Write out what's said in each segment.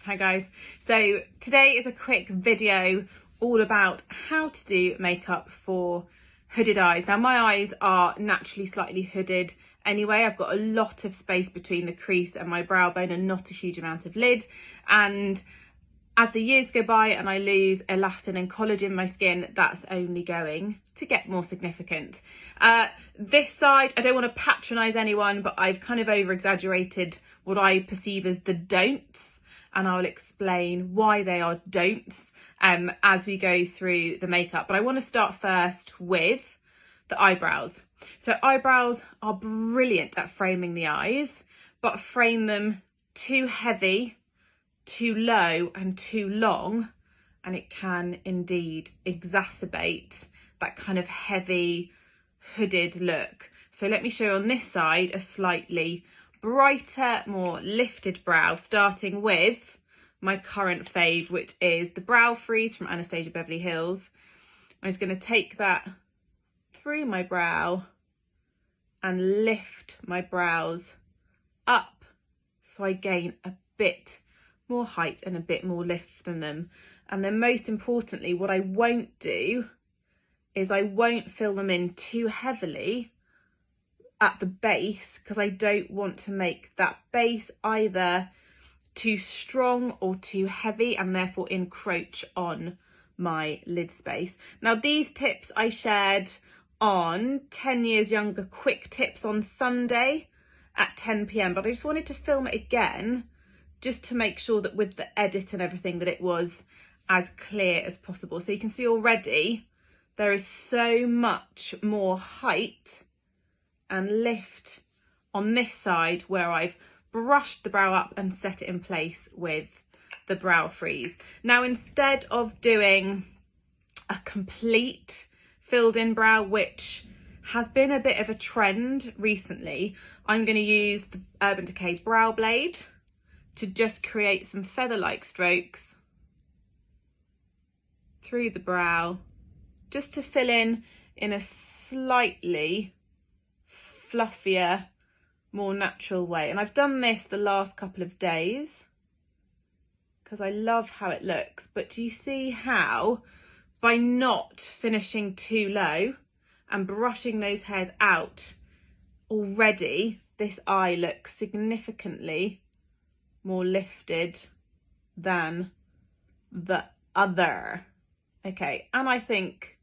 Hi guys, so today is a quick video all about how to do makeup for hooded eyes. Now my eyes are naturally slightly hooded anyway. I've got a lot of space between the crease and my brow bone and not a huge amount of lid, and as the years go by and I lose elastin and collagen in my skin, that's only going to get more significant. This side, I don't want to patronise anyone, but I've kind of over exaggerated what I perceive as the don'ts, and I'll explain why they are don'ts as we go through the makeup. But I want to start first with the eyebrows. So eyebrows are brilliant at framing the eyes, but frame them too heavy, too low and too long, and it can indeed exacerbate that kind of heavy hooded look. So let me show you on this side a slightly brighter, more lifted brow, starting with my current fave, which is the Brow Freeze from Anastasia Beverly Hills. I'm just going to take that through my brow and lift my brows up so I gain a bit more height and a bit more lift than them. And then most importantly, what I won't do is I won't fill them in too heavily at the base, because I don't want to make that base either too strong or too heavy and therefore encroach on my lid space. Now these tips I shared on 10 Years Younger Quick Tips on Sunday at 10 PM, but I just wanted to film it again just to make sure that with the edit and everything that it was as clear as possible. So you can see already there is so much more height and lift on this side where I've brushed the brow up and set it in place with the Brow Freeze. Now instead of doing a complete filled in brow, which has been a bit of a trend recently, I'm going to use the Urban Decay Brow Blade to just create some feather-like strokes through the brow, just to fill in a slightly fluffier, more natural way. And I've done this the last couple of days because I love how it looks. But do you see how by not finishing too low and brushing those hairs out, already this eye looks significantly more lifted than the other? Okay, and I think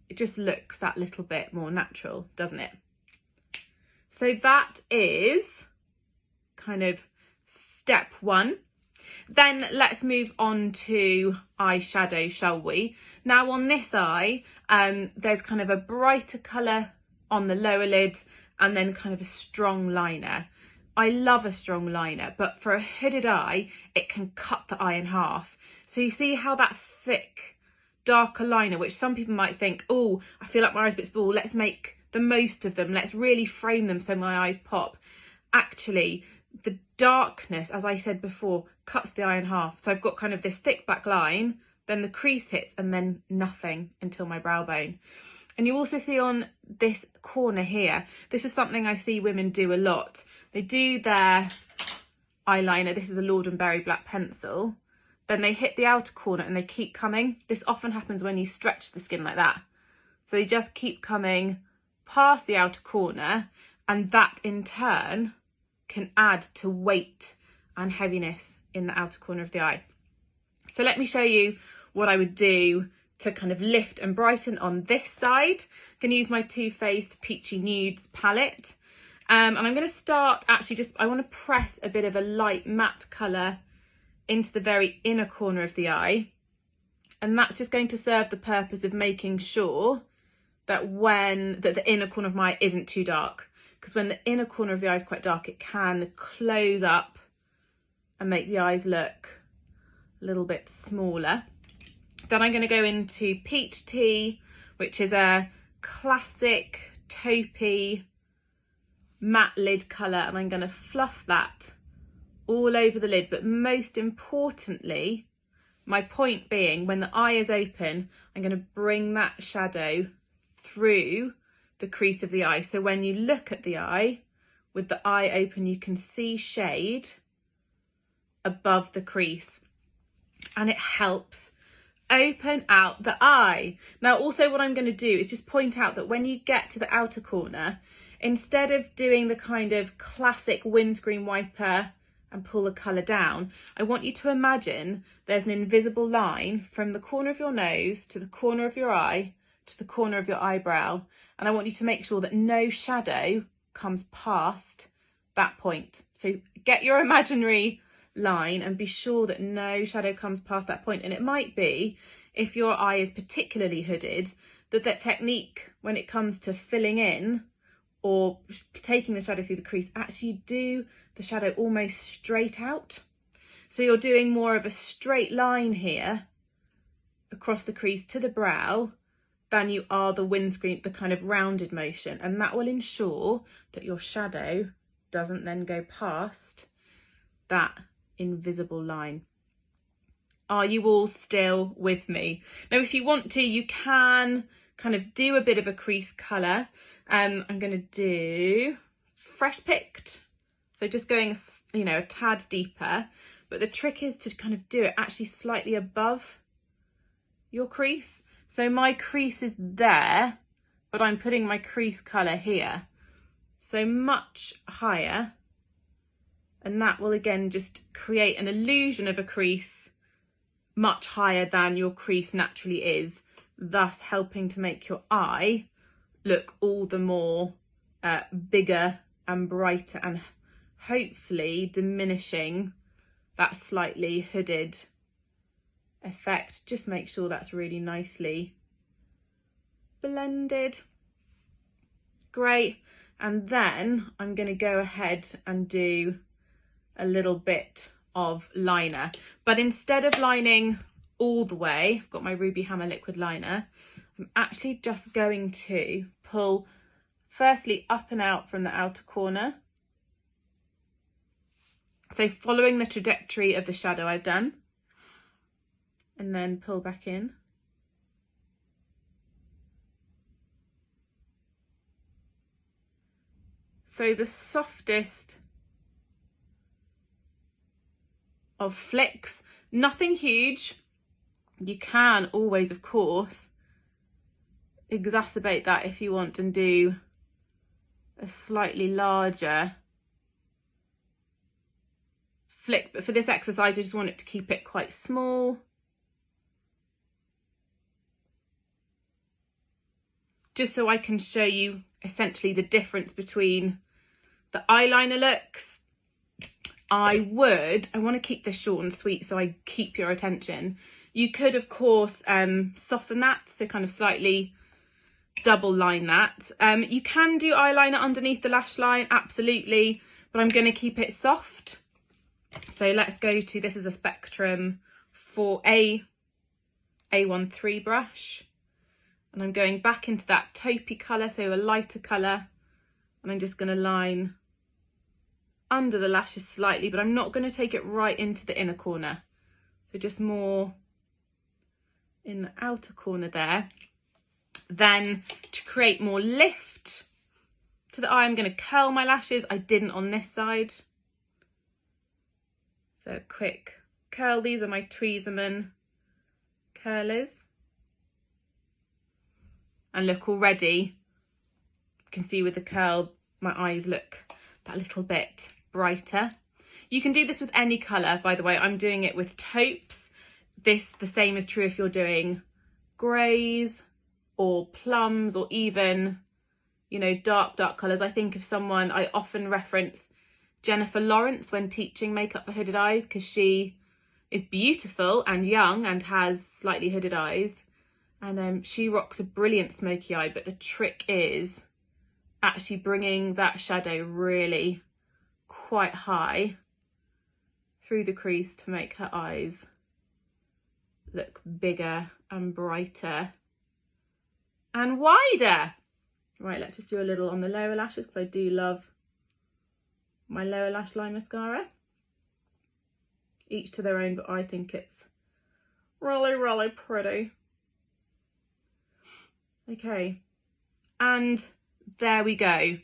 it just looks that little bit more natural, doesn't it? So that is kind of step one. Then let's move on to eyeshadow, shall we? Now on this eye, there's kind of a brighter colour on the lower lid and then kind of a strong liner. I love a strong liner, but for a hooded eye, it can cut the eye in half. So you see how that thick, darker liner, which some people might think, oh, I feel like my eyes a bit small, let's make the most of them, let's really frame them so my eyes pop. Actually, the darkness, as I said before, cuts the eye in half. So I've got kind of this thick back line, then the crease hits, and then nothing until my brow bone. And you also see on this corner here, this is something I see women do a lot. They do their eyeliner, this is a Lord & Berry black pencil, then they hit the outer corner and they keep coming. This often happens when you stretch the skin like that. So they just keep coming past the outer corner, and that in turn can add to weight and heaviness in the outer corner of the eye. So let me show you what I would do to kind of lift and brighten on this side. I'm going to use my Too Faced Peachy Nudes palette. And I'm going to start actually I want to press a bit of a light matte colour into the very inner corner of the eye. And that's just going to serve the purpose of making sure that the inner corner of my eye isn't too dark. Because when the inner corner of the eye is quite dark, it can close up and make the eyes look a little bit smaller. Then I'm going to go into Peach Tea, which is a classic taupey matte lid colour, and I'm going to fluff that all over the lid. But most importantly, my point being, when the eye is open, I'm going to bring that shadow through the crease of the eye. So when you look at the eye with the eye open, you can see shade above the crease, and it helps open out the eye. Now also what I'm going to do is just point out that when you get to the outer corner, instead of doing the kind of classic windscreen wiper and pull the colour down, I want you to imagine there's an invisible line from the corner of your nose to the corner of your eye to the corner of your eyebrow, and I want you to make sure that no shadow comes past that point. So get your imaginary line and be sure that no shadow comes past that point. And it might be, if your eye is particularly hooded, that technique when it comes to filling in or taking the shadow through the crease, actually do the shadow almost straight out. So you're doing more of a straight line here across the crease to the brow than you are the windscreen, the kind of rounded motion, and that will ensure that your shadow doesn't then go past that invisible line. Are you all still with me? Now, if you want to, you can kind of do a bit of a crease colour. I'm going to do fresh picked, so just going, you know, a tad deeper, but the trick is to kind of do it actually slightly above your crease. So my crease is there, but I'm putting my crease colour here, so much higher, and that will again just create an illusion of a crease much higher than your crease naturally is, thus helping to make your eye look all the more bigger and brighter, and hopefully diminishing that slightly hooded effect. Just make sure that's really nicely blended. Great. And then I'm going to go ahead and do a little bit of liner, but instead of lining all the way, I've got my Ruby Hammer liquid liner, I'm actually just going to pull firstly up and out from the outer corner, so following the trajectory of the shadow I've done, and then pull back in. So the softest of flicks, nothing huge. You can always, of course, exacerbate that if you want and do a slightly larger flick, but for this exercise I just want it to keep it quite small. Just so I can show you essentially the difference between the eyeliner looks. I want to keep this short and sweet so I keep your attention. You could, of course, soften that, so kind of slightly double line that. You can do eyeliner underneath the lash line, absolutely, but I'm going to keep it soft. So let's go to, this is a Spectrum for A13 brush. And I'm going back into that taupey colour, so a lighter colour. And I'm just going to line under the lashes slightly, but I'm not going to take it right into the inner corner. So just more in the outer corner there. Then to create more lift to the eye, I'm going to curl my lashes. I didn't on this side. So quick curl. These are my Tweezerman curlers. And look, already you can see with the curl, my eyes look that little bit brighter. You can do this with any colour, by the way. I'm doing it with taupes. The same is true if you're doing greys or plums, or even, you know, dark colours. I think of someone, I often reference Jennifer Lawrence when teaching makeup for hooded eyes, because she is beautiful and young and has slightly hooded eyes. And she rocks a brilliant smoky eye, but the trick is actually bringing that shadow really quite high through the crease to make her eyes look bigger and brighter and wider. Right, let's just do a little on the lower lashes, because I do love my lower lash line mascara. Each to their own, but I think it's really, really pretty. Okay, and there we go.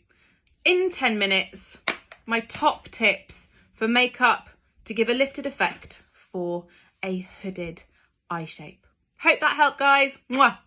In 10 minutes, my top tips for makeup to give a lifted effect for a hooded eye shape. Hope that helped, guys. Mwah!